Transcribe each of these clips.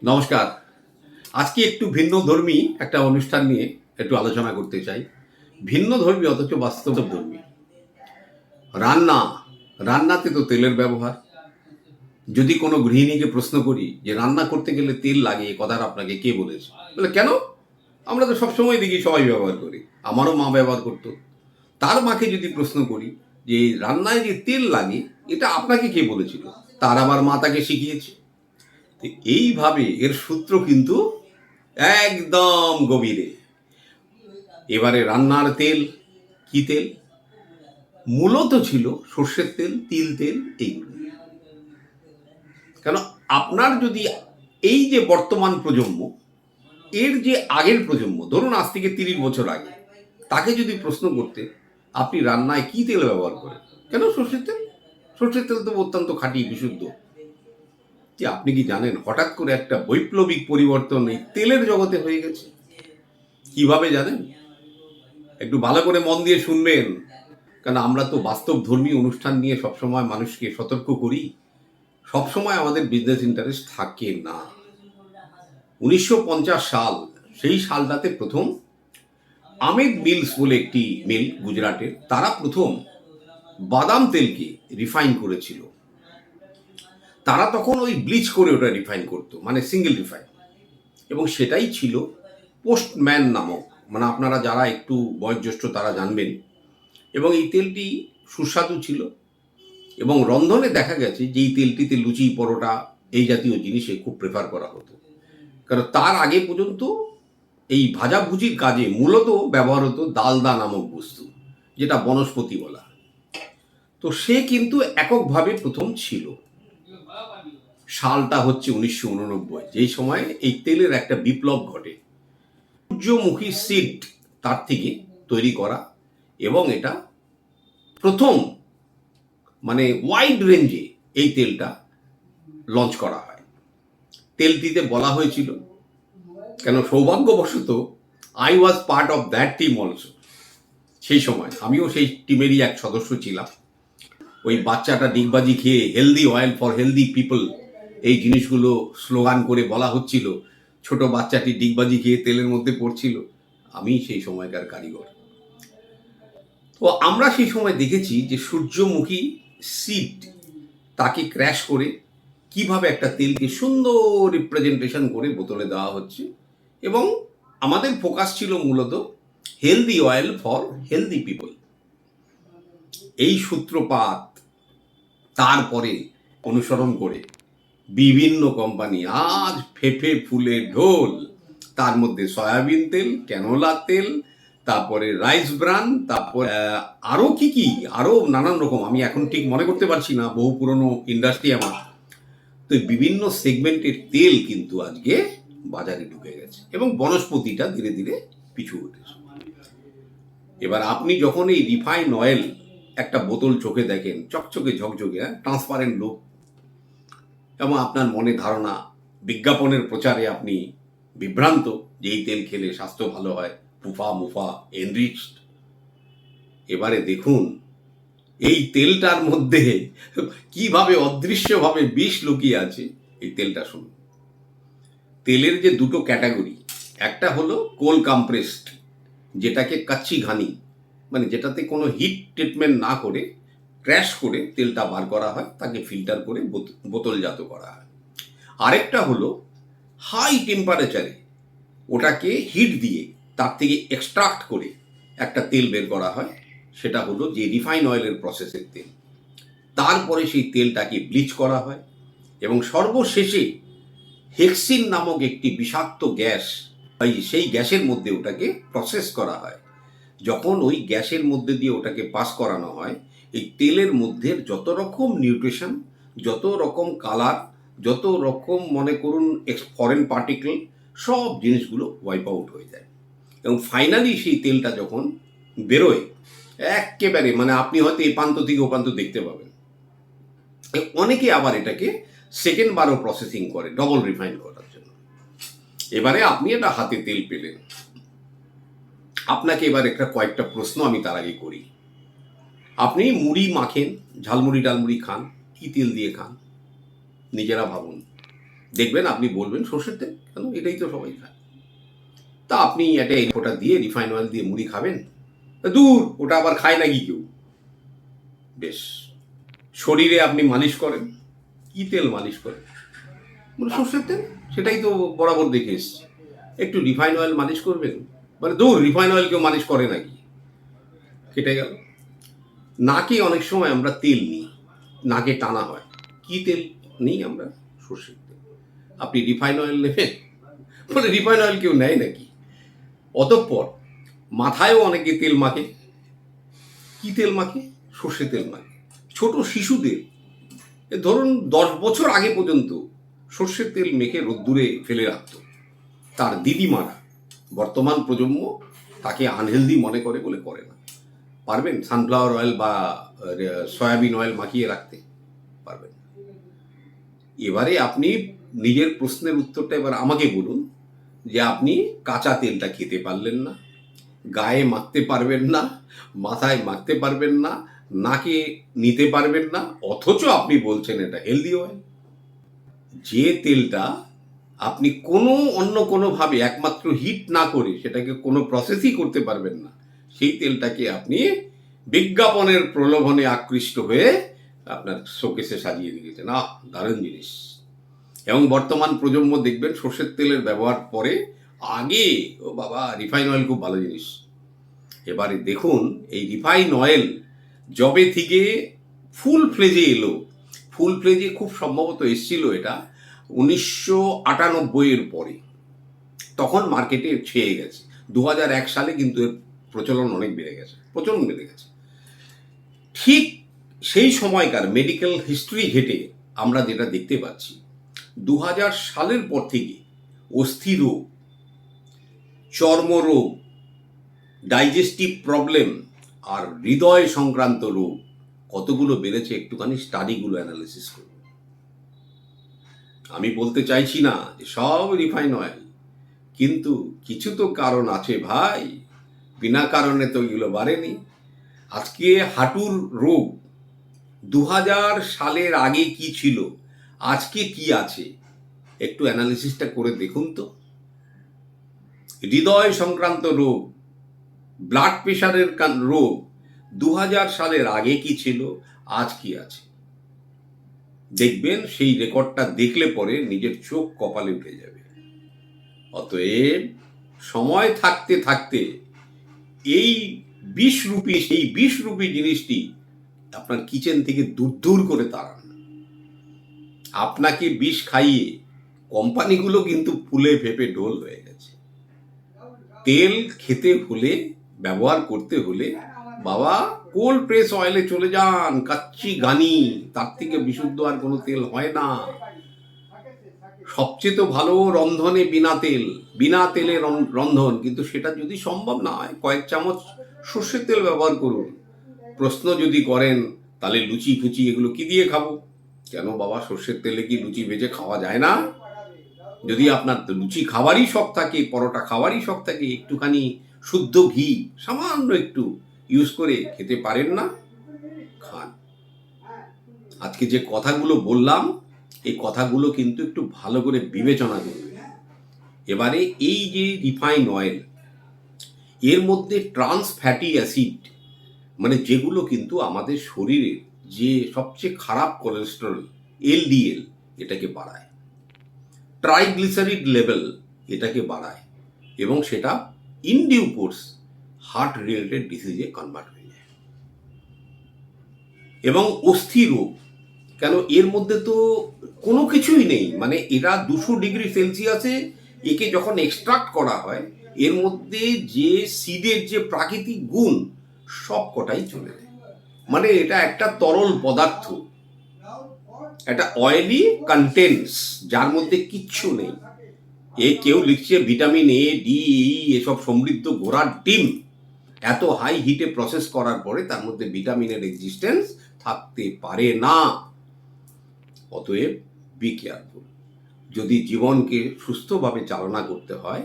নমস্কার। আজকে একটু ভিন্নধর্মী একটা অনুষ্ঠান নিয়ে একটু আলোচনা করতে চাই। ভিন্নধর্মী অথচ বাস্তবধর্মী। রান্না, রান্নাতে তো তেলের ব্যবহার। যদি কোনো গৃহিণীকে প্রশ্ন করি যে রান্না করতে গেলে তেল লাগে, এ কথাটা আপনাকে কে বলেছে? বলে কেন? আমরা তো সবসময় দেখি সবাই ব্যবহার করি। আমারও মা ব্যবহার করতো। তার মাকে যদি প্রশ্ন করি যে রান্নায় যে তেল লাগে এটা আপনাকে কে বলেছিল? তার আবার মা তাকে শিখিয়েছে। তো এইভাবে এর সূত্র কিন্তু একদম গভীরে। এবারে রান্নার তেল কি তেল? মূলত ছিল সর্ষের তেল, তিল তেল, এইগুলো। কেন আপনার যদি এই যে বর্তমান প্রজন্ম, এর যে আগের প্রজন্ম, ধরুন আজ থেকে 30 বছর আগে, তাকে যদি প্রশ্ন করতে আপনি রান্নায় কি তেল ব্যবহার করেন, কেন সর্ষের তেল? সর্ষের তেল তো অত্যন্ত খাঁটি, বিশুদ্ধ। যে আপনি কি জানেন হঠাৎ করে একটা বৈপ্লবিক পরিবর্তন এই তেলের জগতে হয়ে গেছে? কিভাবে জানেন? একটু ভালো করে মন দিয়ে শুনবেন, কারণ আমরা তো বাস্তব ধর্মী অনুষ্ঠান নিয়ে সবসময় মানুষকে সতর্ক করি। সবসময় আমাদের বিজনেস ইন্টারেস্ট থাকে না। 1950 সাল, সেই সালটাতে প্রথম আমেদ মিলস বলে একটি মিল গুজরাটের, তারা প্রথম বাদাম তেলকে রিফাইন করেছিল। তারা তখন ওই ব্লিচ করে ওটা রিফাইন করতো, মানে সিঙ্গেল রিফাইন। এবং সেটাই ছিল পোস্টম্যান নামক, মানে আপনারা যারা একটু বয়োজ্যেষ্ঠ তারা জানবেন। এবং এই তেলটি সুস্বাদু ছিল এবং রন্ধনে দেখা গেছে যে এই তেলটিতে লুচি, পরোটা এই জাতীয় জিনিসে খুব প্রেফার করা হতো। কারণ তার আগে পর্যন্ত এই ভাজাভুজির কাজে মূলত ব্যবহার হতো ডালদা নামক বস্তু, যেটা বনস্পতি বলা। তো সে কিন্তু এককভাবে প্রথম ছিল। সালটা হচ্ছে 1989, যেই সময়ে এই তেলের একটা বিপ্লব ঘটে। সূর্যমুখী সিড তার থেকে তৈরি করা, এবং এটা প্রথম মানে ওয়াইড রেঞ্জে এই তেলটা লঞ্চ করা হয়। তেলটিতে বলা হয়েছিল, কেন সৌভাগ্যবশত I was part of that team also. সেই সময় আমিও সেই টিমেরই এক সদস্য ছিলাম। ওই বাচ্চাটা ডিগবাজি খেয়ে healthy oil for healthy people এই জিনিসগুলো স্লোগান করে বলা হচ্ছিল। ছোট বাচ্চাটি ডিগবাজি খেয়ে তেলের মধ্যে পড়ছিল। আমি সেই সময়কার কারিগর। তো আমরা সেই সময় দেখেছি যে সূর্যমুখী সিড তাকে ক্র্যাশ করে কিভাবে একটা তেলকে সুন্দর রিপ্রেজেন্টেশন করে বোতলে দেওয়া হচ্ছে। এবং আমাদের ফোকাস ছিল মূলত healthy oil for healthy people. এই সূত্রপাত তারপরে অনুসরণ করে বিভিন্ন কোম্পানি আজ ফেফে ফুলে ঢোল। তার মধ্যে সয়াবিন তেল, ক্যানোলা তেল, তারপরে রাইস ব্রান, তারপর আরও কি আরও নানান রকম, আমি এখন ঠিক মনে করতে পারছি না, বহু পুরনো ইন্ডাস্ট্রি আমার। তো বিভিন্ন সেগমেন্টের তেল কিন্তু আজকে বাজারে ঢুকে গেছে এবং বনস্পতিটা ধীরে ধীরে পিছু উঠেছে। এবার আপনি যখন এই রিফাইন অয়েল একটা বোতল চোখে দেখেন, চকচকে ঝকঝকে, ট্রান্সপারেন্ট লুক, এবং আপনার মনে ধারণা, বিজ্ঞাপনের প্রচারে আপনি বিভ্রান্ত যে এই তেল খেলে স্বাস্থ্য ভালো হয়, ফুফা মুফা এনরিচড। এবারে দেখুন এই তেলটার মধ্যে কিভাবে অদৃশ্যভাবে বিষ লুকিয়ে আছে। এই তেলটা শুনুন। তেলের যে দুটো ক্যাটাগরি, একটা হলো কোল কম্প্রেসড, যেটাকে কাচ্চি ঘানি, মানে যেটাতে কোনো হিট ট্রিটমেন্ট না করে ক্র্যাশ করে তেলটা বার করা হয়, তাকে ফিল্টার করে বোতলজাত করা হয়। আরেকটা হলো হাই টেম্পারেচারে ওটাকে হিট দিয়ে তার থেকে এক্সট্রাক্ট করে একটা তেল বের করা হয়, সেটা হলো যে রিফাইন অয়েলের প্রসেসের তেল। তারপরে সেই তেলটাকে ব্লিচ করা হয় এবং সর্বশেষে হেক্সিন নামক একটি বিষাক্ত গ্যাস, সেই গ্যাসের মধ্যে ওটাকে প্রসেস করা হয়। যখন ওই গ্যাসের মধ্যে দিয়ে ওটাকে পাস করানো হয়, এই তেলের মধ্যে যত রকম নিউট্রিশন, যত রকম কালার, যত রকম মনে করুন ফরেন পার্টিকেল, সব জিনিসগুলো ওয়াইপ আউট হয়ে যায়। এবং ফাইনালি সেই তেলটা যখন বেরোয়, একেবারে মানে আপনি হয়তো এ প্রান্ত থেকে ও প্রান্ত দেখতে পাবেন। অনেকে আবার এটাকে সেকেন্ড বারও প্রসেসিং করে ডবল রিফাইন করার জন্য। এবারে আপনি এটা হাতে তেল পেলেন, আপনাকে এবার একটা কয়েকটা প্রশ্ন আমি তার আগে করি। আপনি মুড়ি মাখেন, ঝালমুড়ি ডালমুড়ি খান, কি তেল দিয়ে খান? নিজেরা ভাবুন। দেখবেন আপনি বলবেন সর্ষের তেল কেন, এটাই তো সবাই খায়। তা আপনি একটা ফোঁটা দিয়ে রিফাইন অয়েল দিয়ে মুড়ি খাবেন, দূর, ওটা আবার খায় নাকি কেউ? বেশ, শরীরে আপনি মালিশ করেন, কি তেল মালিশ করেন? মানে সর্ষের তেল, সেটাই তো বরাবর দেখে এসছি। একটু রিফাইন অয়েল মালিশ করবেন, মানে দূর, রিফাইন অয়েল কেউ মালিশ করে নাকি? কেটে গেল। নাকে অনেক সময় আমরা তেল নিই, নাকে টানা হয়, কি তেল নিই আমরা? সর্ষের তেল। আপনি রিফাইন অয়েল নেবেন, বলে রিফাইন অয়েল কেউ নেয় নাকি? অতঃপর মাথায়ও অনেকে তেল মাখে, কি তেল মাখে? সর্ষে তেল মাখে। ছোট শিশুদের ধরুন 10 বছর আগে পর্যন্ত সর্ষের তেল মেখে রোদ্দুরে ফেলে রাখত তার দিদিমারা। বর্তমান প্রজন্ম তাকে আনহেলদি মনে করে বলে করে না। পারবেন সানফ্লাওয়ার অয়েল বা সয়াবিন অয়েল মাখিয়ে রাখতে? পারবেন। এবারে আপনি নিজের প্রশ্নের উত্তরটা এবার আমাকে বলুন, যে আপনি কাঁচা তেলটা খেতে পারলেন না, গায়ে মাখতে পারবেন না, মাথায় মাখতে পারবেন না, নাকে নিতে পারবেন না, অথচ আপনি বলছেন এটা হেলদি অয়েল। যে তেলটা আপনি অন্য কোনোভাবে একমাত্র হিট না করে সেটাকে কোনো প্রসেসই করতে পারবেন না, সেই তেলটাকে আপনি বিজ্ঞাপনের প্রলোভনে আকৃষ্ট হয়ে আপনার শোকেসে সাজিয়ে রেখেছেন। দারুণ জিনিস। এবং বর্তমান প্রজন্ম দেখবেন সর্ষের তেলের ব্যবহার পরে, আগে ও বাবা রিফাইন অয়েল খুব ভালো জিনিস। এবারে দেখুন এই রিফাইন অয়েল যবে থেকে ফুল ফ্লেজে এলো, ফুল ফ্লেজে খুব সম্ভবত এসছিল এটা 1998 পরে, তখন মার্কেটে ছেয়ে গেছে। 2001 সালে কিন্তু এর প্রচলন অনেক বেড়ে গেছে, প্রচলন বেড়ে গেছে। ঠিক সেই সময়কার মেডিকেল হিস্ট্রি ঘেটে আমরা যেটা দেখতে পাচ্ছি, 2000 সালের পর থেকে অস্থি রোগ, চর্মরোগ, ডাইজেস্টিভ প্রবলেম আর হৃদয় সংক্রান্ত রোগ কতগুলো বেড়েছে একটুখানি স্টাডিগুলো অ্যানালিসিস করুন। আমি বলতে চাইছি না যে সব রিফাইন অয়েল, কিন্তু কিছু তো কারণ আছে ভাই, বিনা কারণে তো এগুলো বাড়েনি। আজকে হাঁটুর রোগ 2000 সালের আগে কি ছিল, আজকে কি আছে, একটু অ্যানালিসিসটা করে দেখুন তো। হৃদয় সংক্রান্ত রোগ, ব্লাড প্রেশারের রোগ 2000 সালের আগে কি ছিল, আজ কি আছে, দেখবেন সেই রেকর্ডটা দেখলে পরে নিজের চোখ কপালে উঠে যাবে। অতএব সময় থাকতে থাকতে এই সেই বিষরূপী জিনিসটি আপনার কিচেন থেকে দূর দূর করে তাড়ান। আপনাকে বিষ খাইয়ে কোম্পানিগুলো কিন্তু ফুলে ফেপে ঢোল হয়ে গেছে। তেল খেতে হলে, ব্যবহার করতে হলে বাবা কোল্ড প্রেস অয়েলে চলে যান, কাচ্চি ঘানি, তার থেকে বিশুদ্ধ আর কোনো তেল হয় না। সবচেয়ে তো ভালো রন্ধনে বিনা তেলে রন্ধন, কিন্তু সেটা যদি সম্ভব না হয় কয়েক চামচ সর্ষের তেল ব্যবহার করুন। প্রশ্ন যদি করেন তাহলে লুচি ফুচি এগুলো কি দিয়ে খাবো, কেন বাবা, সর্ষের তেলে কি লুচি ভেজে খাওয়া যায় না? যদি আপনার লুচি খাওয়ারই শখ থাকে, পরোটা খাওয়ারই শখ থাকে, একটুখানি শুদ্ধ ঘি সামান্য একটু ইউজ করে খেতে পারেন না, খান। আজকে যে কথাগুলো বললাম, এই কথাগুলো কিন্তু একটু ভালো করে বিবেচনা করবেন। এবারে এই যে রিফাইন অয়েল, এর মধ্যে ট্রান্স ফ্যাটি অ্যাসিড, মানে যেগুলো কিন্তু আমাদের শরীরের যে সবচেয়ে খারাপ কোলেস্টেরল এলডিএল, এটাকে বাড়ায়, ট্রাইগ্লিসারিড লেভেল এটাকে বাড়ায়, এবং সেটা in due course heart related ডিজিজে কনভার্ট হয়ে যায়। এবং অস্থি রোগ, কেন এর মধ্যে তো কোনো কিছুই নেই, মানে এরা 200 ডিগ্রি সেলসিয়াসে একে যখন এক্সট্রাক্ট করা হয়, এর মধ্যে যে সিডের যে প্রাকৃতিক গুণ সব কটাই চলে যায়। মানে এটা একটা তরল পদার্থ, একটা অয়েলি কন্টেন্টস, যার মধ্যে কিচ্ছু নেই। কেউ লিখছে ভিটামিন এ ডি এসব সমৃদ্ধ ঘোড়ার ডিম, এত হাই হিটে প্রসেস করার পরে তার মধ্যে ভিটামিনের এক্সিস্টেন্স থাকতে পারে না। অতএব বি কেয়ারফুল। যদি জীবনকে সুস্থভাবে চালনা করতে হয়,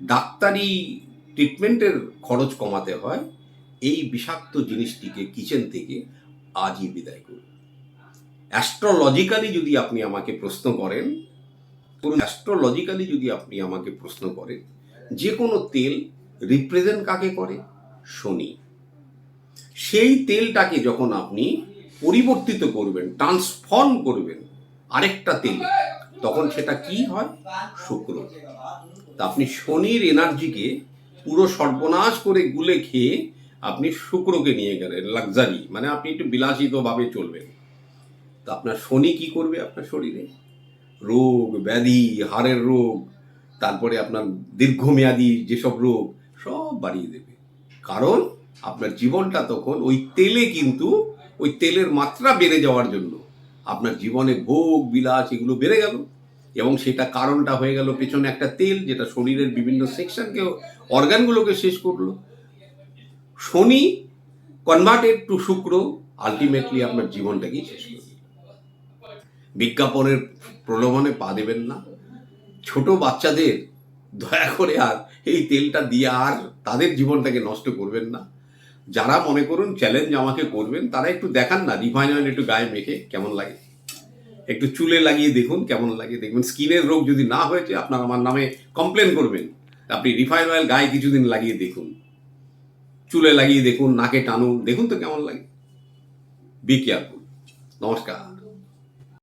ডাক্তারি ট্রিটমেন্টের খরচ কমাতে হয়, এই বিষাক্ত জিনিসটিকে কিচেন থেকে আজই বিদায় করুন। অ্যাস্ট্রোলজিক্যালি যদি আপনি আমাকে প্রশ্ন করেন, ধরুন অ্যাস্ট্রোলজিক্যালি যদি আপনি আমাকে প্রশ্ন করেন, যে কোনো তেল রিপ্রেজেন্ট কাকে করে? শনি। সেই তেলটাকে যখন আপনি পরিবর্তিত করবেন, ট্রান্সফর্ম করবেন আরেকটা তেলে, তখন সেটা কি হয়? শুক্র। তা আপনি শনির এনার্জিকে পুরো সর্বনাশ করে গুলে খেয়ে আপনি শুক্রকে নিয়ে গেলেন লাক্সারি, মানে আপনি একটু বিলাসিতভাবে চলবেন। তা আপনার শনি কি করবে আপনার শরীরে? রোগ ব্যাধি, হাড়ের রোগ, তারপরে আপনার দীর্ঘমেয়াদী যেসব রোগ সব বাড়িয়ে দেবে। কারণ আপনার জীবনটা তখন ওই তেলে, কিন্তু ওই তেলের মাত্রা বেড়ে যাওয়ার জন্য আপনার জীবনে ভোগ বিলাস এগুলো বেড়ে গেল, এবং সেটা কারণটা হয়ে গেল পেছনে একটা তেল যেটা শরীরের বিভিন্ন সেকশনকে, অর্গানগুলোকে শেষ করলো। শনি কনভার্টেড টু শুক্র আলটিমেটলি আপনার জীবনটাকেই শেষ করবে। বিজ্ঞাপনের প্রলোভনে পা দেবেন না। ছোট বাচ্চাদের দয়া করে আর এই তেলটা দিয়ে আর তাদের জীবনটাকে নষ্ট করবেন না। যারা মনে করুন চ্যালেঞ্জ আমাকে করবেন, তারা একটু দেখান না রিফাইন অয়েল একটু গায়ে মেখে কেমন লাগে, একটু চুলে লাগিয়ে দেখুন কেমন লাগে। দেখবেন স্কিনের রোগ যদি না হয়েছে, আপনার আমার নামে কমপ্লেন করবেন। আপনি রিফাইন অয়েল গায়ে কিছুদিন লাগিয়ে দেখুন, চুলে লাগিয়ে দেখুন, নাকে টানুন, দেখুন তো কেমন লাগে। Be careful. নমস্কার।